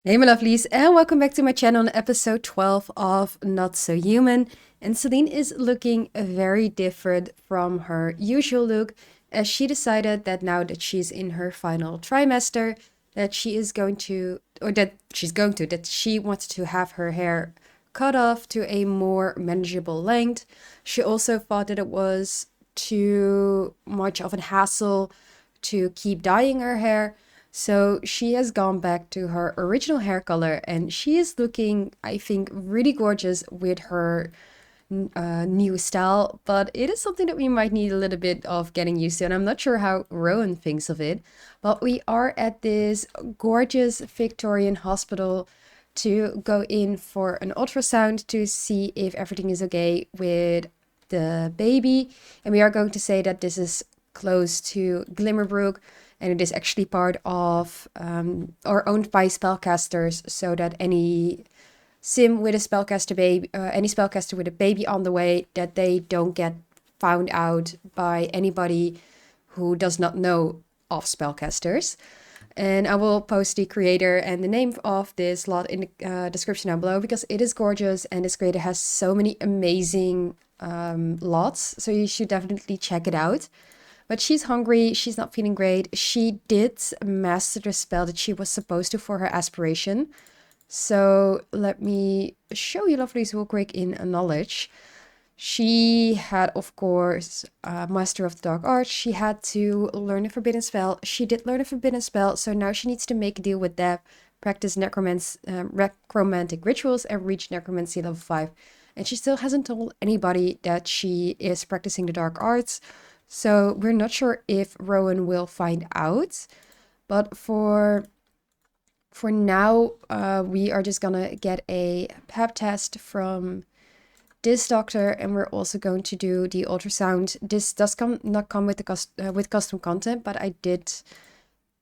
Hey my lovelies, and welcome back to my channel on episode 12 of Not So Human. And Selene is looking very different from her usual look, as she decided that now that she's in her final trimester, that she is going to, that she wants to have her hair cut off to a more manageable length. She also thought that it was too much of a hassle to keep dyeing her hair. So she has gone back to her original hair color and she is looking, I think, really gorgeous with her new style. But it is something that we might need a little bit of getting used to. And I'm not sure how Rowan thinks of it. But we are at this gorgeous Victorian hospital to go in for an ultrasound to see if everything is okay with the baby. And we are going to say that this is close to Glimmerbrook, and it is actually part of or owned by spellcasters, so that any sim with a spellcaster baby, any spellcaster with a baby on the way, that they don't get found out by anybody who does not know of spellcasters. And I will post the creator and the name of this lot in the description down below, because it is gorgeous and this creator has so many amazing lots. So you should definitely check it out. But she's hungry, she's not feeling great. She did master the spell that she was supposed to for her aspiration. So let me show you lovelies real quick in a knowledge. She had, of course, Master of the Dark Arts. She had to learn a forbidden spell. She did learn a forbidden spell, so now she needs to make a deal with that, practice necromantic rituals, and reach necromancy level 5. And she still hasn't told anybody that she is practicing the dark arts. So we're not sure if Rowan will find out. But for now, we are just gonna get a pap test from this doctor, and we're also going to do the ultrasound. This does not come with the with custom content, but I did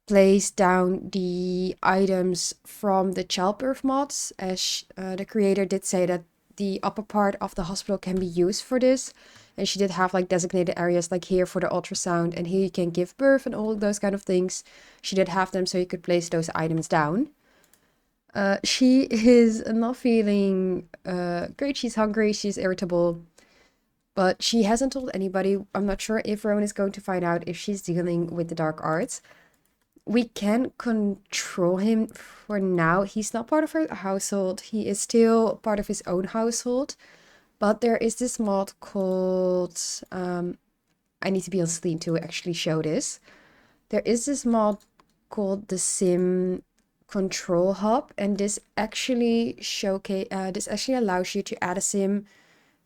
place down the items from the childbirth mods, as the creator did say that the upper part of the hospital can be used for this. And she did have like designated areas like here for the ultrasound, and here you can give birth and all those kind of things. She did have them so you could place those items down. She is not feeling great. She's hungry, she's irritable, but she hasn't told anybody. I'm not sure if Rowan is going to find out if she's dealing with the dark arts. We can control him for now. He's not part of her household. He is still part of his own household. But there is this mod called, I need to be on Selene to actually show this. There is this mod called the Sim Control Hub, and this actually this actually allows you to add a sim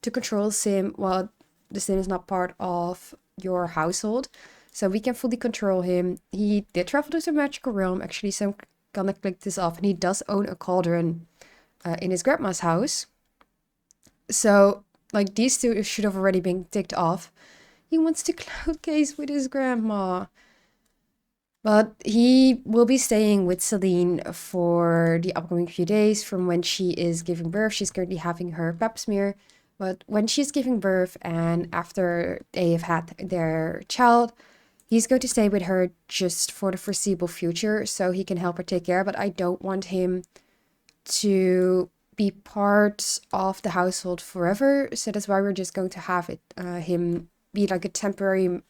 to control a sim while the sim is not part of your household. So we can fully control him. He did travel to the magical realm actually, so I'm gonna click this off, and he does own a cauldron in his grandma's house. So, like, these two should have already been ticked off. He wants to cloud case with his grandma. But he will be staying with Selene for the upcoming few days from when she is giving birth. She's currently having her pap smear. But when she's giving birth and after they have had their child, he's going to stay with her just for the foreseeable future so he can help her take care. But I don't want him to be part of the household forever. So that's why we're just going to have him be like a temporary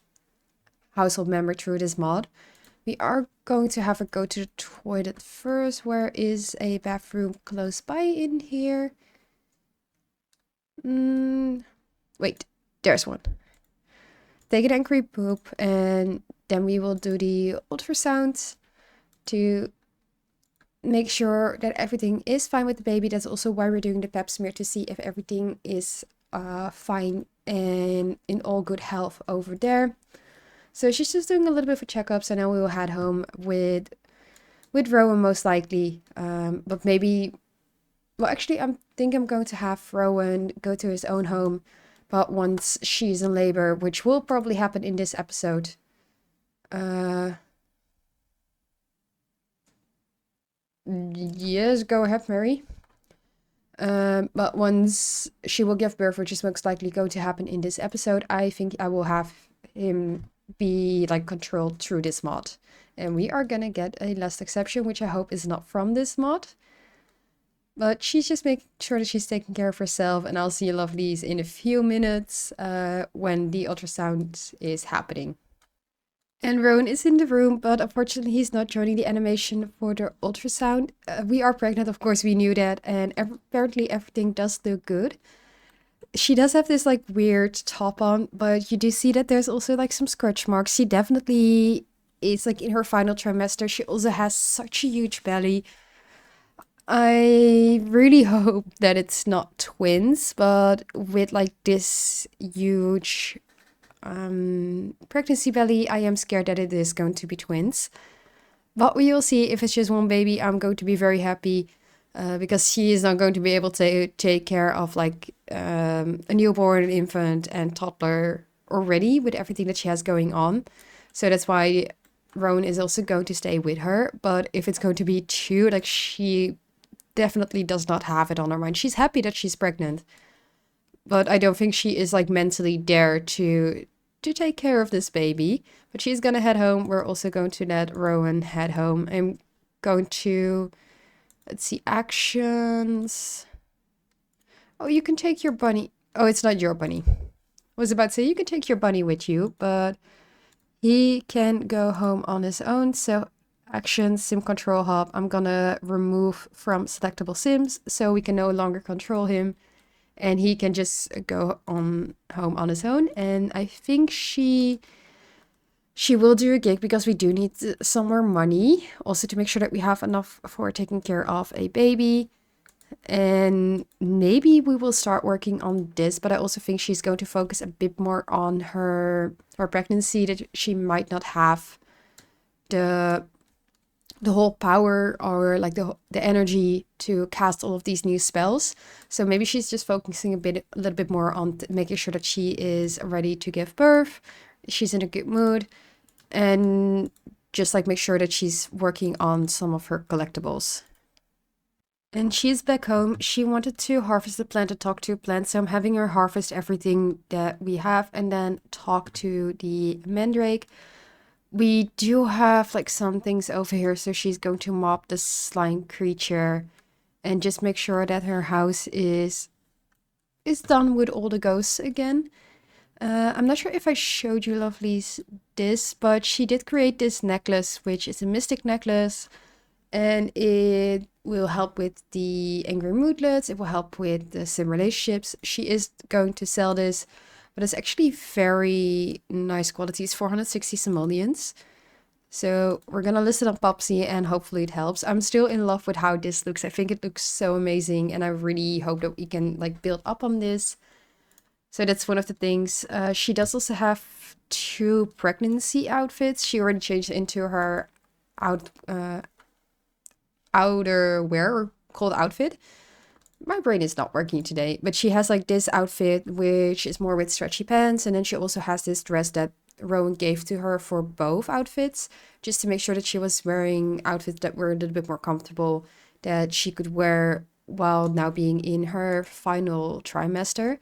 household member through this mod. We are going to have her go to the toilet first. Where is a bathroom close by in here? Wait, there's one. Take an angry poop, and then we will do the ultrasound to make sure that everything is fine with the baby. That's also why we're doing the pap smear, to see if everything is fine and in all good health over there. So she's just doing a little bit of a checkup, so now we will head home with Rowan most likely. But maybe, well, actually, I think I'm going to have Rowan go to his own home, but once she's in labor, which will probably happen in this episode. Yes, go ahead, Mary. But once she will give birth, which is most likely going to happen in this episode, I think I will have him be like controlled through this mod. And we are gonna get a last exception, which I hope is not from this mod. But she's just making sure that she's taking care of herself, and I'll see you lovelies in a few minutes when the ultrasound is happening. And Rowan is in the room, but unfortunately he's not joining the animation for the ultrasound. We are pregnant, of course, we knew that, and apparently everything does look good. She does have this like weird top on, but you do see that there's also like some scratch marks. She definitely is like in her final trimester. She also has such a huge belly. I really hope that it's not twins, but with like this huge pregnancy belly, I am scared that it is going to be twins. But we will see. If it's just one baby, I'm going to be very happy because she is not going to be able to take care of like a newborn, an infant, and toddler already with everything that she has going on. So that's why Rowan is also going to stay with her. But if it's going to be two, like she definitely does not have it on her mind. She's happy that she's pregnant, but I don't think she is like mentally there to take care of this baby. But she's gonna head home. We're also going to let Rowan head home. I'm going to, let's see, actions. Oh, you can take your bunny. Oh, it's not your bunny. I was about to say you can take your bunny with you, but he can go home on his own. So actions, sim control hub. I'm gonna remove from selectable sims so we can no longer control him. And he can just go on home on his own. And I think she will do a gig because we do need some more money. Also to make sure that we have enough for taking care of a baby. And maybe we will start working on this. But I also think she's going to focus a bit more on her pregnancy. That she might not have the whole power or like the energy to cast all of these new spells. So maybe she's just focusing a little bit more on making sure that she is ready to give birth. She's in a good mood, and just like make sure that she's working on some of her collectibles. And she's back home. She wanted to harvest the plant and talk to a plant. So I'm having her harvest everything that we have and then talk to the mandrake. We do have like some things over here, so she's going to mop the slime creature and just make sure that her house is done with all the ghosts again. I'm not sure if I showed you lovelies this, but she did create this necklace, which is a mystic necklace, and it will help with the angry moodlets. It will help with the sim relationships. She is going to sell this, but it's actually very nice quality. It's 460 simoleons. So we're gonna list it on Popsy and hopefully it helps. I'm still in love with how this looks. I think it looks so amazing and I really hope that we can like build up on this. So that's one of the things. She does also have 2 pregnancy outfits. She already changed into her outerwear called outfit. My brain is not working today, but she has like this outfit, which is more with stretchy pants. And then she also has this dress that Rowan gave to her for both outfits, just to make sure that she was wearing outfits that were a little bit more comfortable, that she could wear while now being in her final trimester.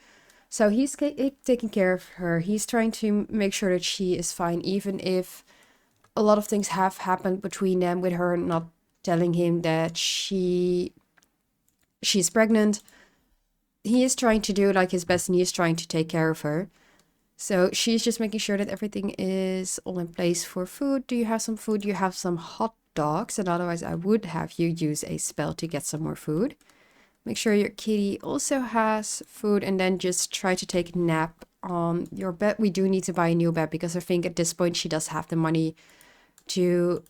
So he's taking care of her. He's trying to make sure that she is fine, even if a lot of things have happened between them, with her not telling him that she's pregnant. He is trying to do like his best and he is trying to take care of her. So she's just making sure that everything is all in place for food. Do you have some food? You have some hot dogs, and otherwise I would have you use a spell to get some more food. Make sure your kitty also has food, and then just try to take a nap on your bed. We do need to buy a new bed because I think at this point she does have the money to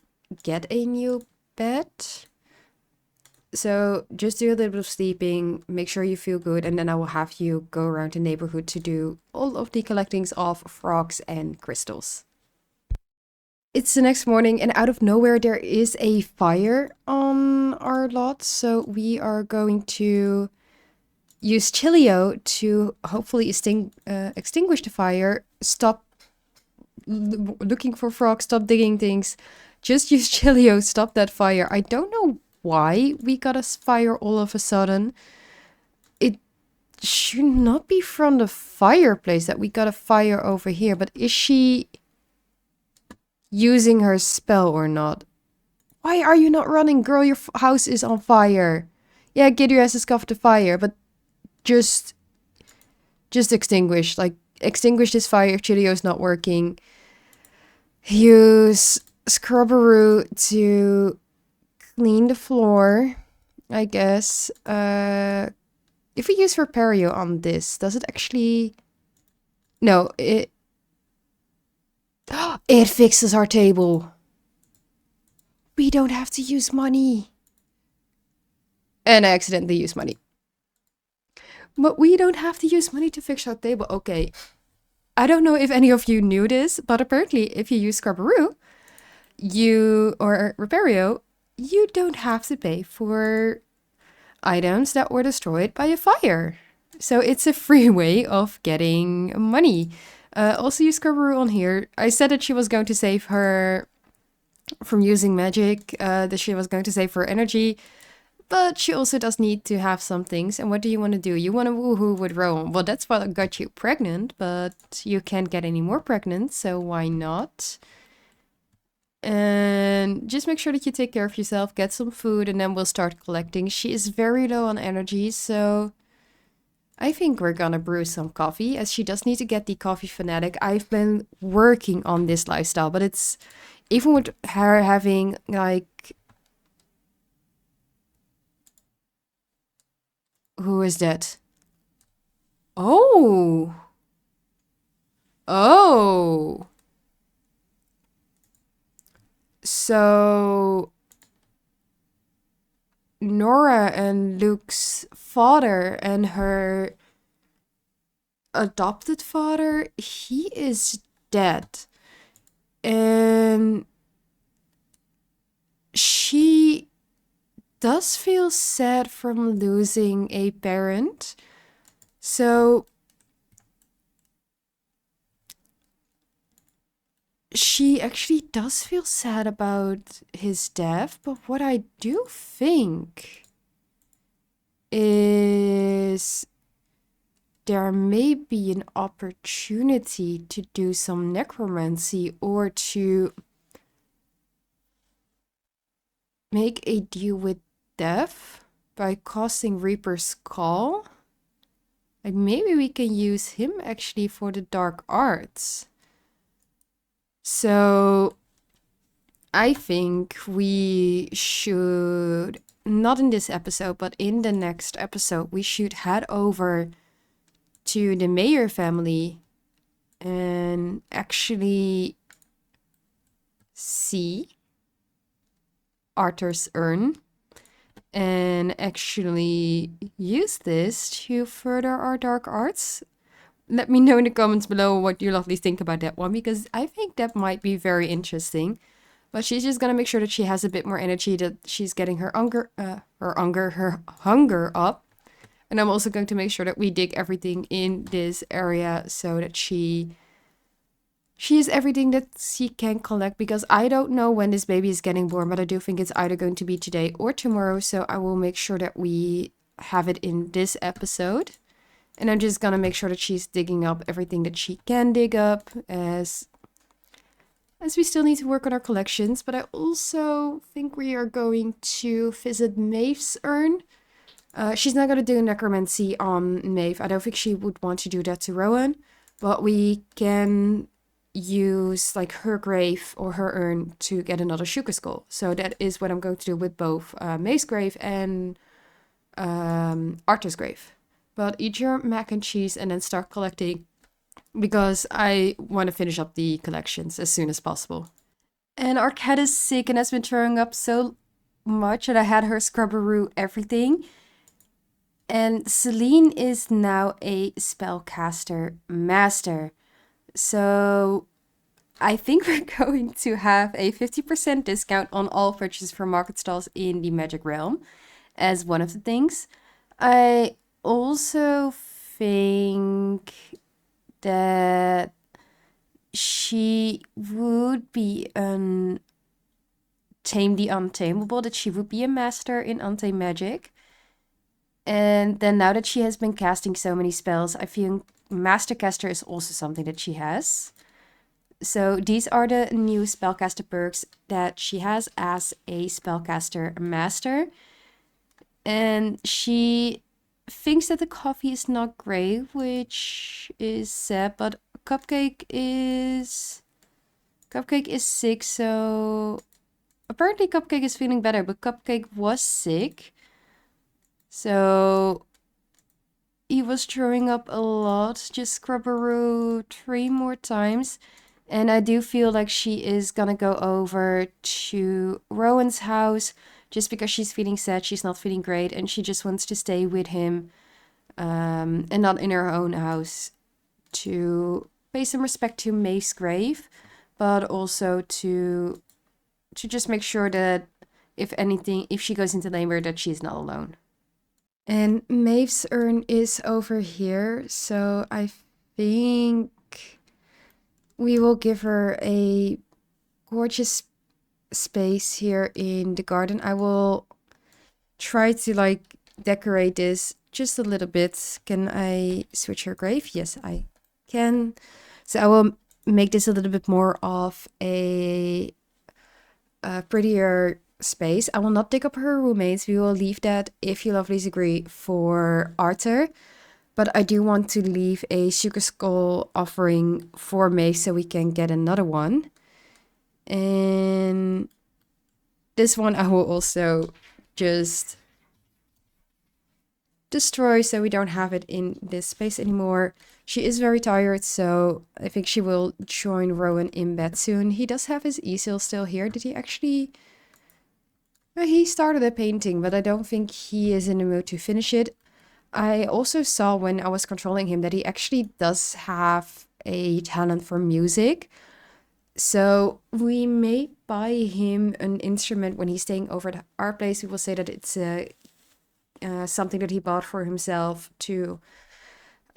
get a new bed. So just do a little bit of sleeping, make sure you feel good, and then I will have you go around the neighborhood to do all of the collectings of frogs and crystals. It's the next morning, and out of nowhere there is a fire on our lot. So we are going to use Chilio to hopefully extinguish the fire. Stop looking for frogs, stop digging things. Just use Chilio, stop that fire. I don't know why we got a fire all of a sudden. It should not be from the fireplace that we got a fire over here, but is she using her spell or not. Why are you not running? Girl, your house is on fire. Yeah, get your asses off the fire, but just extinguish. Like, extinguish this fire if Chilio's not working. Use Scrubberoo to clean the floor, I guess. If we use Repario on this, does it actually... No, it... It fixes our table. We don't have to use money. And I accidentally used money. But we don't have to use money to fix our table. Okay. I don't know if any of you knew this, but apparently if you use Scrubberoo, or Repario, you don't have to pay for items that were destroyed by a fire. So it's a free way of getting money. Also use Scrubberoo on here. I said that she was going to save her from using magic, that she was going to save her energy, but she also does need to have some things. And what do you want to do? You want to woohoo with Rowan. Well, that's what got you pregnant, but you can't get any more pregnant, so why not? And just make sure that you take care of yourself, get some food, and then we'll start collecting. She is very low on energy, so I think we're gonna brew some coffee, as she does need to get the coffee fanatic. I've been working on this lifestyle, but it's... Even with her having, like... Who is that? Oh! Oh! So... Nora and Luke's father and her adopted father, he is dead. And she does feel sad from losing a parent. So she actually does feel sad about his death, but what I do think is there may be an opportunity to do some necromancy or to make a deal with death by casting Reaper's Call. Like, maybe we can use him actually for the dark arts. So I think we should, not in this episode, but in the next episode, we should head over to the Mayer family and actually see Arthur's urn and actually use this to further our dark arts. Let me know in the comments below what you lovelies think about that one, because I think that might be very interesting. But she's just gonna make sure that she has a bit more energy, that she's getting her hunger up. And I'm also going to make sure that we dig everything in this area so that she has everything that she can collect, because I don't know when this baby is getting born, but I do think it's either going to be today or tomorrow. So I will make sure that we have it in this episode. And I'm just gonna make sure that she's digging up everything that she can dig up, as we still need to work on our collections. But I also think we are going to visit Maeve's urn. She's not gonna do necromancy on Maeve. I don't think she would want to do that to Rowan. But we can use like her grave or her urn to get another sugar skull. So that is what I'm going to do with both Maeve's grave and Arthur's grave. But eat your mac and cheese and then start collecting, because I want to finish up the collections as soon as possible. And our cat is sick and has been throwing up so much that I had her Scrubberoo everything. And Selene is now a spellcaster master. So I think we're going to have a 50% discount on all purchases from market stalls in the Magic Realm as one of the things. I also think that she would be Tame the Untamable, that she would be a master in Untamed Magic. And then now that she has been casting so many spells, I feel Master Caster is also something that she has. So these are the new spellcaster perks that she has as a spellcaster master. And she thinks that the coffee is not great, which is sad, but Cupcake is sick, so apparently Cupcake is feeling better, but Cupcake was sick. So he was throwing up a lot. Just Scrubberoo 3 more times. And I do feel like she is gonna go over to Rowan's house just because she's feeling sad, she's not feeling great, and she just wants to stay with him and not in her own house to pay some respect to Maeve's grave, but also to just make sure that if anything, if she goes into labor, that she's not alone. And Maeve's urn is over here, so I think we will give her a gorgeous space here in the garden. I will try to like decorate this just a little bit. Can I switch her grave? Yes, I can. So I will make this a little bit more of a prettier space. I will not dig up her roommates. We will leave that, if you lovelies agree, for Arthur. But I do want to leave a sugar skull offering for May so we can get another one. And this one I will also just destroy so we don't have it in this space anymore. She is very tired, so I think she will join Rowan in bed soon. He does have his easel still here. Did he actually... He started a painting, but I don't think he is in the mood to finish it. I also saw when I was controlling him that he actually does have a talent for music. So we may buy him an instrument when he's staying over at our place. We will say that it's something that he bought for himself to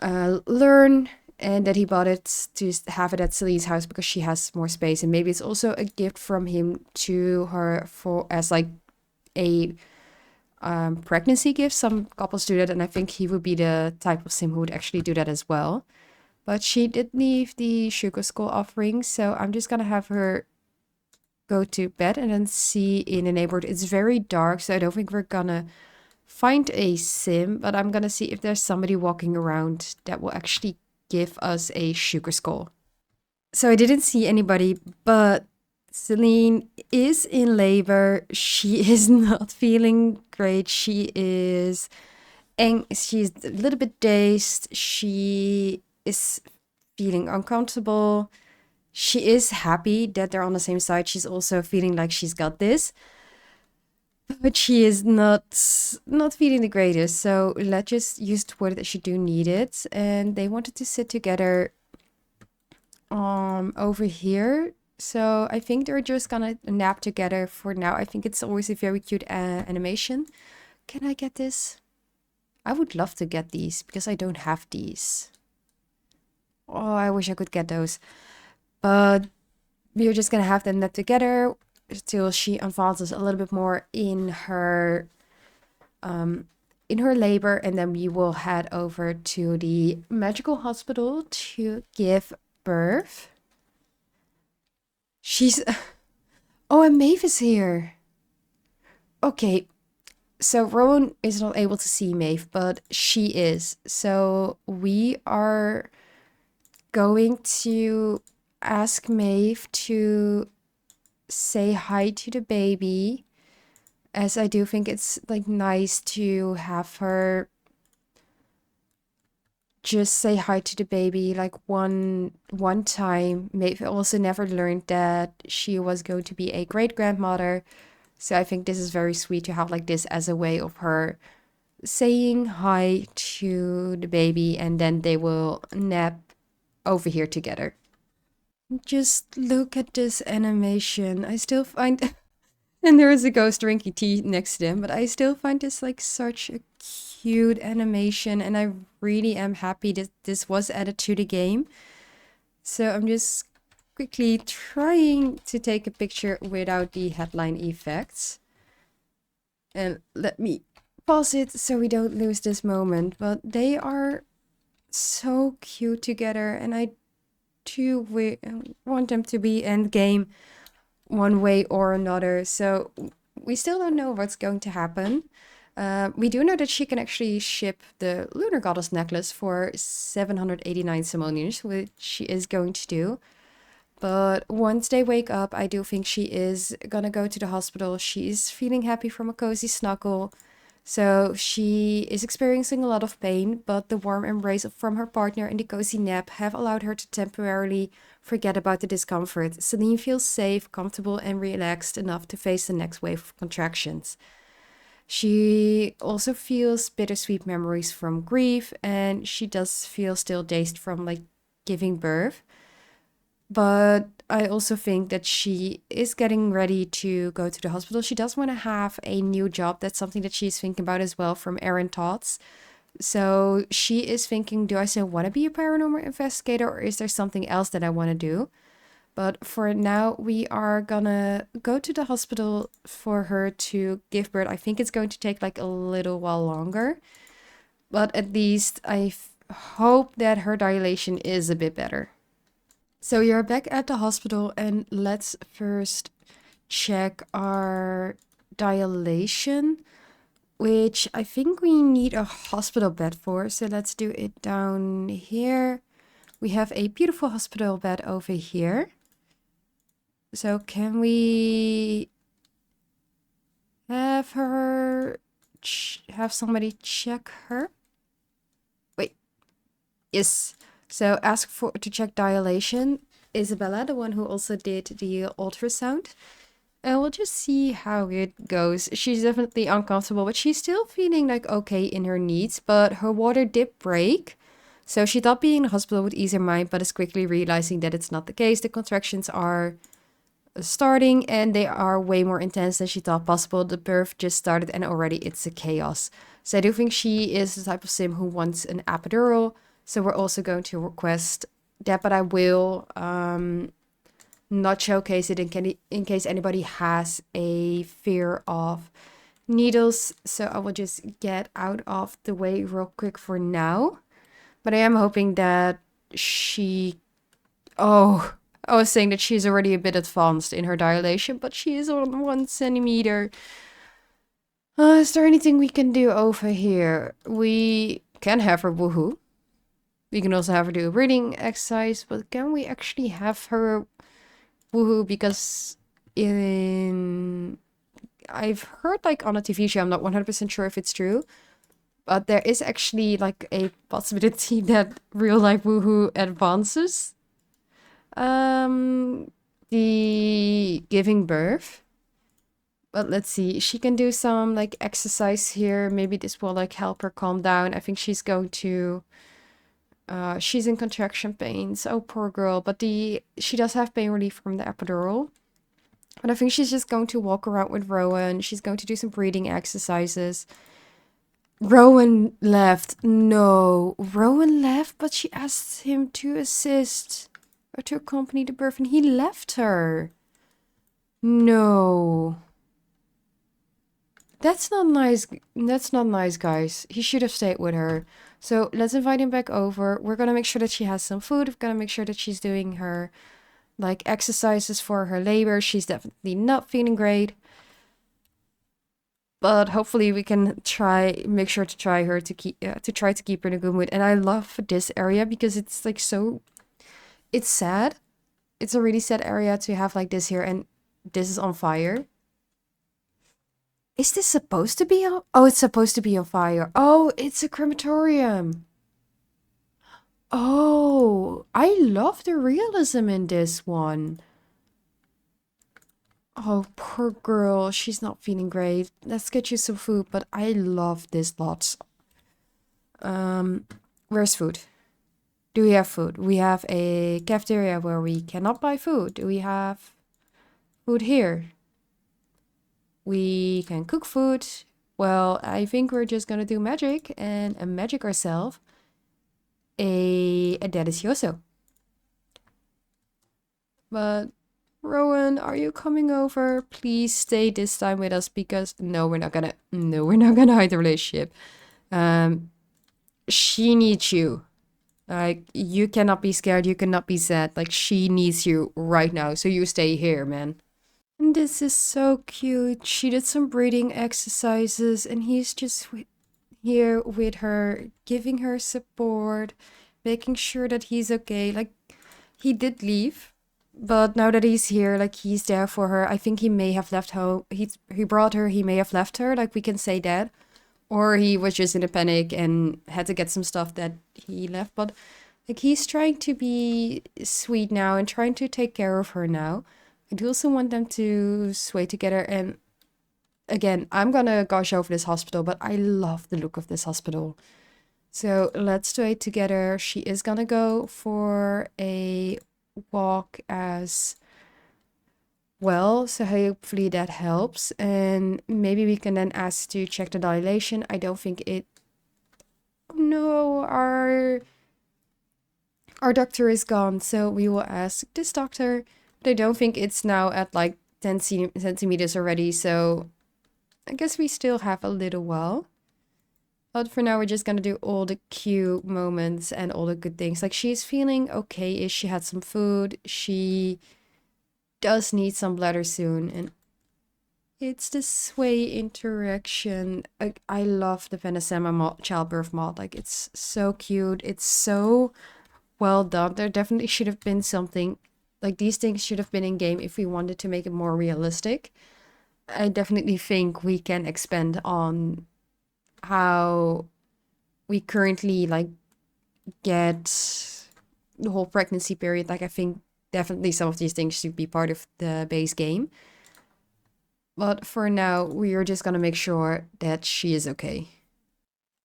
learn, and that he bought it to have it at Celine's house because she has more space. And maybe it's also a gift from him to her for as like a pregnancy gift. Some couples do that, and I think he would be the type of sim who would actually do that as well. But she did leave the sugar skull offering, so I'm just gonna have her go to bed and then see in the neighborhood. It's very dark, so I don't think we're gonna find a sim, but I'm gonna see if there's somebody walking around that will actually give us a sugar skull. So I didn't see anybody, but Selene is in labor. She is not feeling great. She is she's a little bit dazed. She is feeling uncomfortable. She is happy that they're on the same side. She's also feeling like she's got this. But she is not feeling the greatest. So let's just use the word that she do need it. And they wanted to sit together over here. So I think they're just gonna nap together for now. I think it's always a very cute animation. Can I get this? I would love to get these because I don't have these. Oh, I wish I could get those. But we're just gonna have them nap together till she advances a little bit more in her labor, and then we will head over to the magical hospital to give birth. She's... Oh, and Maeve is here. Okay, so Rowan is not able to see Maeve, but she is. So we are going to ask Maeve to say hi to the baby, as I do think it's like nice to have her just say hi to the baby like one time. Maeve also never learned that she was going to be a great grandmother, so I think this is very sweet to have like this as a way of her saying hi to the baby, and then they will nap over here together. Just look at this animation. I still find and there is a ghost drinking tea next to them, but I still find this like such a cute animation, and I really am happy that this was added to the game. So I'm just quickly trying to take a picture without the headline effects. And let me pause it so we don't lose this moment. But they are so cute together, and I want them to be endgame one way or another. So we still don't know what's going to happen. We do know that she can actually ship the Lunar Goddess necklace for 789 simoleons, which she is going to do. But once they wake up, I do think she is gonna go to the hospital. She is feeling happy from a cozy snuggle. So she is experiencing a lot of pain, but the warm embrace from her partner and the cozy nap have allowed her to temporarily forget about the discomfort. Selene feels safe, comfortable, and relaxed enough to face the next wave of contractions. She also feels bittersweet memories from grief, and she does feel still dazed from like giving birth. But I also think that she is getting ready to go to the hospital. She does want to have a new job. That's something that she's thinking about as well from Erin Thoughts. So she is thinking, do I still want to be a paranormal investigator, or is there something else that I want to do? But for now, we are gonna go to the hospital for her to give birth. I think it's going to take like a little while longer. But at least hope that her dilation is a bit better. So you're back at the hospital, and let's first check our dilation, which I think we need a hospital bed for. So let's do it down here. We have a beautiful hospital bed over here. So can we have her, have somebody check her? Wait, yes. So ask for to check dilation. Isabella, the one who also did the ultrasound. And we'll just see how it goes. She's definitely uncomfortable, but she's still feeling like okay in her needs. But her water did break. So she thought being in the hospital would ease her mind, but is quickly realizing that it's not the case. The contractions are starting and they are way more intense than she thought possible. The birth just started and already it's a chaos. So I do think she is the type of sim who wants an epidural. So we're also going to request that, but I will not showcase it in case anybody has a fear of needles. So I will just get out of the way real quick for now. But I am hoping that she... Oh, I was saying that she's already a bit advanced in her dilation, but she is on 1 centimeter. Is there anything we can do over here? We can have her woohoo. We can also have her do a breathing exercise, but can we actually have her woohoo? Because I've heard like on a TV show, I'm not 100% sure if it's true, but there is actually like a possibility that real life woohoo advances the giving birth. But let's see, she can do some like exercise here. Maybe this will like help her calm down. I think she's going to she's in contraction pains. Oh, poor girl. But she does have pain relief from the epidural. But I think she's just going to walk around with Rowan. She's going to do some breathing exercises. Rowan left. No, Rowan left, but she asked him to assist or to accompany the birth, and he left her. No. That's not nice. That's not nice, guys. He should have stayed with her. So let's invite him back over. We're gonna make sure that she has some food. We're gonna make sure that she's doing her like exercises for her labor. She's definitely not feeling great. But hopefully we can make sure to try her to keep her in a good mood. And I love this area because it's like so, it's sad. It's a really sad area to have like this here, and this is on fire. Is this supposed to be on? Oh, it's supposed to be on fire. Oh, it's a crematorium. Oh, I love the realism in this one. Oh, poor girl. She's not feeling great. Let's get you some food, but I love this lots. Where's food? Do we have food? We have a cafeteria where we cannot buy food. Do we have food here? We can cook food. Well, I think we're just gonna do magic and magic ourselves a delicioso. But Rowan, are you coming over? Please stay this time with us because we're not gonna hide the relationship. She needs you. Like, you cannot be scared, you cannot be sad. Like, she needs you right now, so you stay here, man. And this is so cute. She did some breathing exercises, and he's just here with her, giving her support, making sure that he's okay. Like, he did leave, but now that he's here, like, he's there for her. I think he may have left home. He brought her. He may have left her. Like, we can say that, or he was just in a panic and had to get some stuff that he left. But like, he's trying to be sweet now and trying to take care of her now. I do also want them to sway together. And again, I'm gonna gush over this hospital, but I love the look of this hospital. So let's do it together. She is gonna go for a walk as well. So hopefully that helps. And maybe we can then ask to check the dilation. I don't think it... No, our doctor is gone. So we will ask this doctor. But I don't think it's now at like 10 centimeters already. So I guess we still have a little while. But for now, we're just gonna do all the cute moments and all the good things. Like, she's feeling okay-ish. She had some food. She does need some bladder soon. And it's the sway interaction. I love the Venisema childbirth mod. Like, it's so cute. It's so well done. There definitely should have been something. Like, these things should have been in game if we wanted to make it more realistic. I definitely think we can expand on how we currently like get the whole pregnancy period. Like, I think definitely some of these things should be part of the base game. But for now, we are just gonna make sure that she is okay.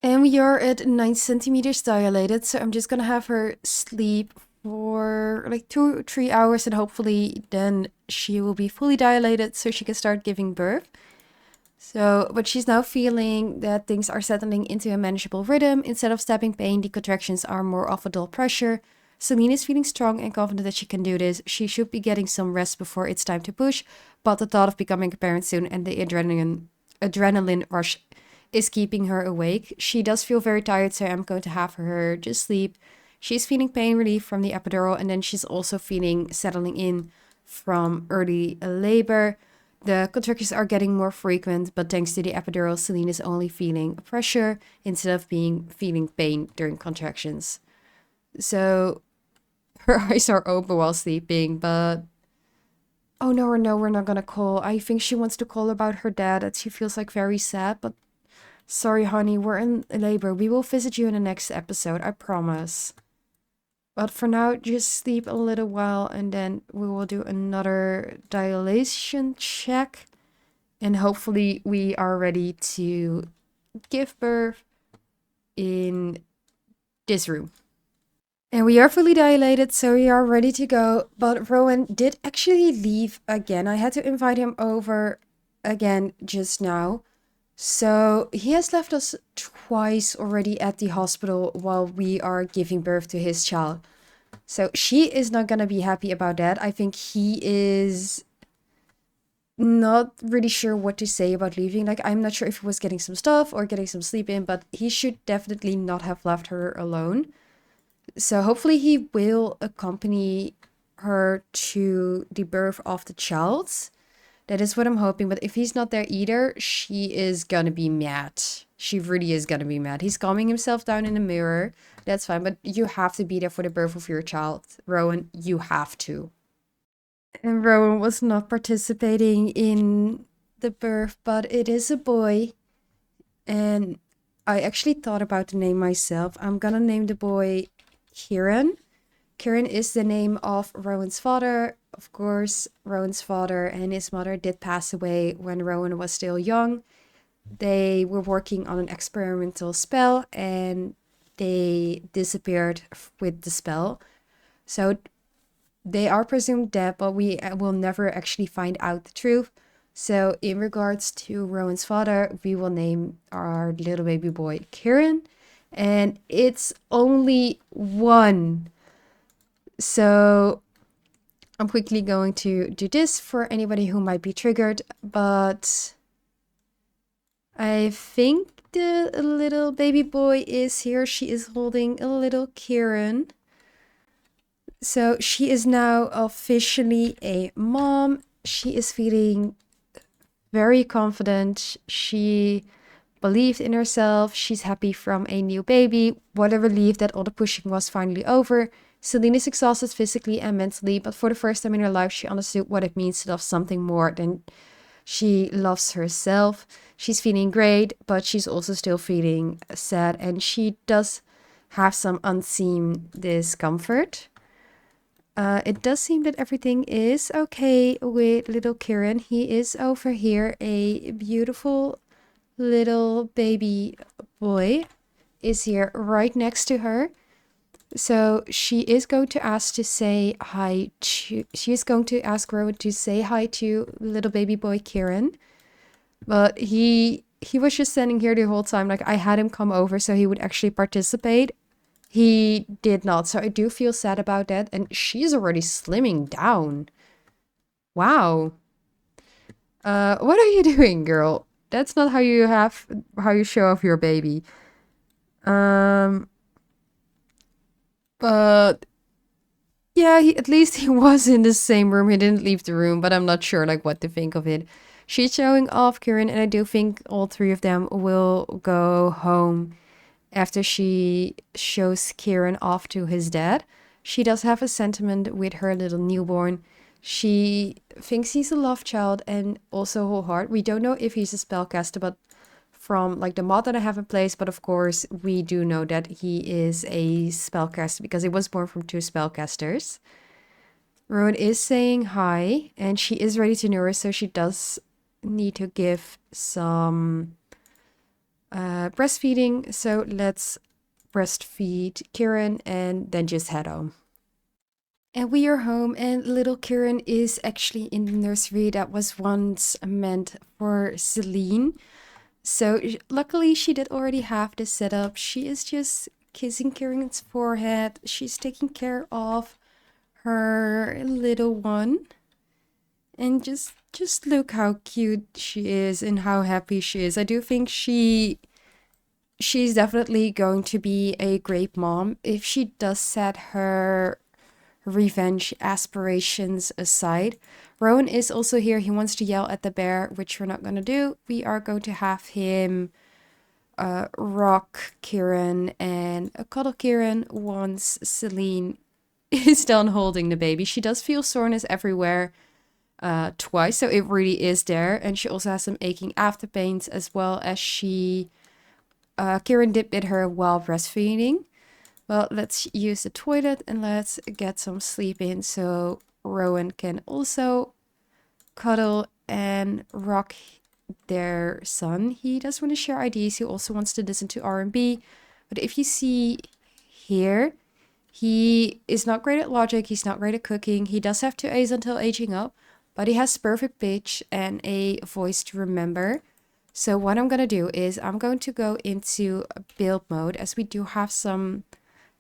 And we are at 9 centimeters dilated, so I'm just gonna have her sleep for like 2 or 3 hours, and hopefully then she will be fully dilated so she can start giving birth. So, but she's now feeling that things are settling into a manageable rhythm. Instead of stabbing pain, the contractions are more of a dull pressure. Selene is feeling strong and confident that she can do this. She should be getting some rest before it's time to push, but the thought of becoming a parent soon and the adrenaline rush is keeping her awake. She does feel very tired, so I'm going to have her just sleep. She's feeling pain relief from the epidural, and then she's also feeling settling in from early labor. The contractions are getting more frequent, but thanks to the epidural, Selene is only feeling pressure instead of feeling pain during contractions. So her eyes are open while sleeping, but oh no, we're not gonna call. I think she wants to call about her dad, that she feels like very sad, but sorry, honey, we're in labor. We will visit you in the next episode, I promise. But for now, just sleep a little while, and then we will do another dilation check. And hopefully we are ready to give birth in this room. And we are fully dilated, so we are ready to go. But Rowan did actually leave again. I had to invite him over again just now. So he has left us twice already at the hospital while we are giving birth to his child. So she is not gonna be happy about that. I think he is not really sure what to say about leaving. Like, I'm not sure if he was getting some stuff or getting some sleep in, but he should definitely not have left her alone. So hopefully he will accompany her to the birth of the child. That is what I'm hoping. But if he's not there either, she is gonna be mad. She really is gonna be mad. He's calming himself down in the mirror. That's fine. But you have to be there for the birth of your child, Rowan. You have to. And Rowan was not participating in the birth, but it is a boy. And I actually thought about the name myself. I'm gonna name the boy Kieran. Kieran is the name of Rowan's father. Of course, Rowan's father and his mother did pass away when Rowan was still young. They were working on an experimental spell and they disappeared with the spell. So they are presumed dead, but we will never actually find out the truth. So in regards to Rowan's father, we will name our little baby boy Kieran. And it's only one. So I'm quickly going to do this for anybody who might be triggered, but I think the little baby boy is here. She is holding a little Kieran. So she is now officially a mom. She is feeling very confident. She believed in herself. She's happy from a new baby. What a relief that all the pushing was finally over. Selene is exhausted physically and mentally, but for the first time in her life, she understood what it means to love something more than she loves herself. She's feeling great, but she's also still feeling sad, and she does have some unseen discomfort. It does seem that everything is okay with little Kieran. He is over here, a beautiful little baby boy is here right next to her. So she is going to ask to say hi to, she is going to ask Rowan to say hi to little baby boy Kieran. But he was just standing here the whole time. Like, I had him come over so he would actually participate. He did not. So I do feel sad about that. And she's already slimming down. Wow. What are you doing, girl? That's not how you show off your baby. But yeah, at least he was in the same room. He didn't leave the room, but I'm not sure like what to think of it. She's showing off Kieran, and I do think all three of them will go home after she shows Kieran off to his dad. She does have a sentiment with her little newborn. She thinks he's a love child and also whole heart. We don't know if he's a spellcaster, but from like the mod that I have in place, but of course we do know that he is a spellcaster because he was born from two spellcasters. Rowan is saying hi, and she is ready to nurse, so she does need to give some breastfeeding. So let's breastfeed Kieran and then just head home. And we are home, and little Kieran is actually in the nursery that was once meant for Selene. So luckily she did already have this set up. She is just kissing Kieran's forehead. She's taking care of her little one. And just look how cute she is and how happy she is. I do think she's definitely going to be a great mom if she does set her revenge aspirations aside. Rowan is also here. He wants to yell at the bear, which we're not going to do. We are going to have him rock Kieran and cuddle Kieran once Selene is done holding the baby. She does feel soreness everywhere twice, so it really is there. And she also has some aching after pains, as well as Kieran did bit her while breastfeeding. Well, let's use the toilet and let's get some sleep in so Rowan can also cuddle and rock their son. He does want to share IDs. He also wants to listen to R&B. But if you see here, he is not great at logic. He's not great at cooking. He does have 2 A's until aging up, but he has perfect pitch and a voice to remember. So what I'm going to do is I'm going to go into build mode, as we do have some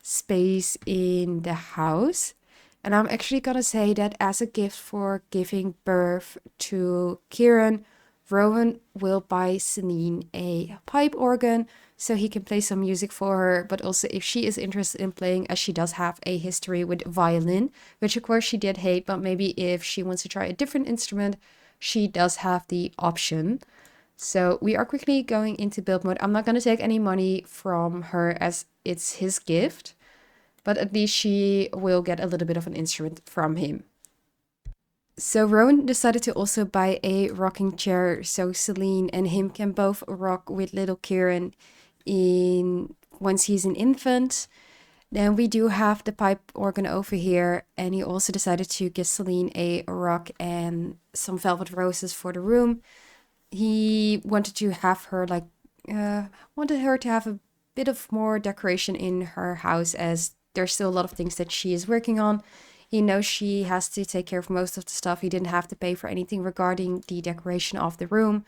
space in the house. And I'm actually gonna say that as a gift for giving birth to Kieran, Rowan will buy Selene a pipe organ so he can play some music for her. But also, if she is interested in playing, as she does have a history with violin, which of course she did hate, but maybe if she wants to try a different instrument, she does have the option. So we are quickly going into build mode. I'm not going to take any money from her as it's his gift, but at least she will get a little bit of an instrument from him. So Rowan decided to also buy a rocking chair so Selene and him can both rock with little Kieran once he's an infant. Then we do have the pipe organ over here, and he also decided to give Selene a rock and some velvet roses for the room. He wanted to have her wanted her to have a bit of more decoration in her house, as there's still a lot of things that she is working on. He knows she has to take care of most of the stuff. He didn't have to pay for anything regarding the decoration of the room.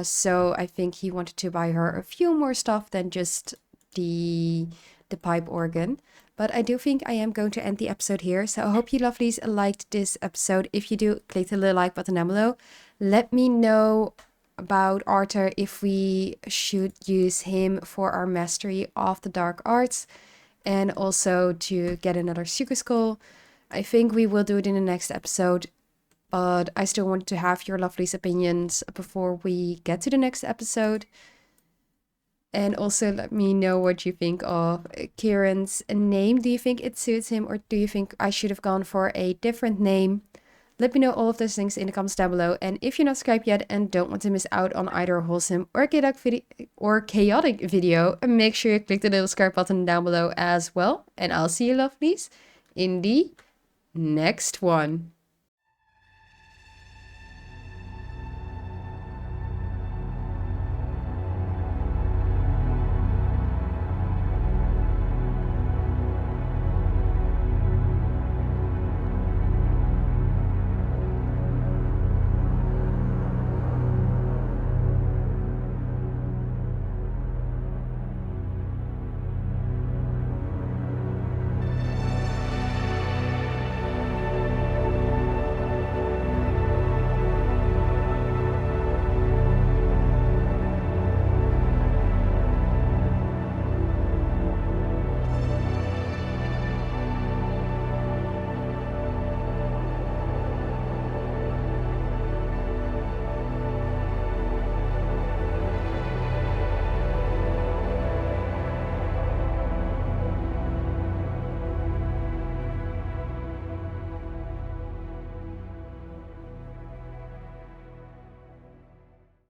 So I think he wanted to buy her a few more stuff than just the pipe organ. But I do think I am going to end the episode here. So I hope you lovelies liked this episode. If you do, click the little like button down below. Let me know about Arthur if we should use him for our mastery of the dark arts and also to get another Sugar Skull. I think we will do it in the next episode, but I still want to have your lovelies opinions before we get to the next episode. And also let me know what you think of Kieran's name. Do you think it suits him, or do you think I should have gone for a different name? Let me know all of those things in the comments down below. And if you're not subscribed yet and don't want to miss out on either a wholesome or chaotic video, make sure you click the little subscribe button down below as well. And I'll see you lovelies in the next one.